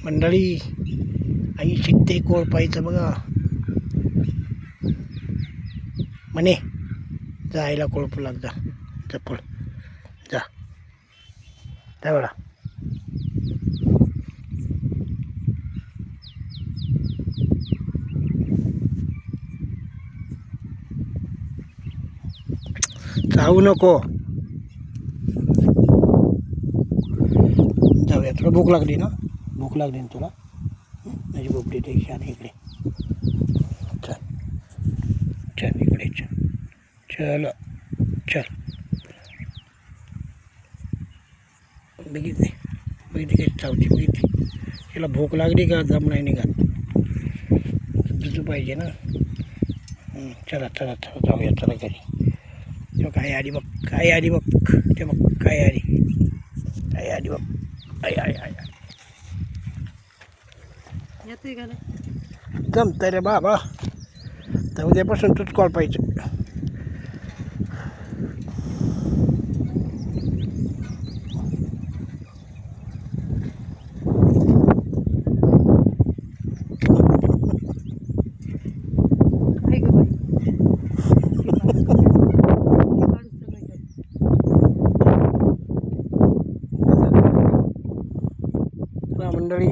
मंडळी आई शिकते कोळपायचं बघा. म्हणे जा आईला कोळपू लाग जा चप्पल जा त्यावेळा. चावू नको. जाऊया तुला भूक लागली ना. भूक लागली ना तुला. माझी बोबडी ते छान इकडे चल चल इकडे चल चल चल. बघितली बघितली काही चावची बघितली. तिला भूक लागली का दम नाही निघत. दुसरं पाहिजे ना. चला चला चला जाऊया चला घरी. तो काय आली बघ काय आली बघ ते बघ काय आली काय आली बघ. आय आय आय जमतं रे बाबा. तर उद्यापासून तूच कॉल पाहिजे. मंडळी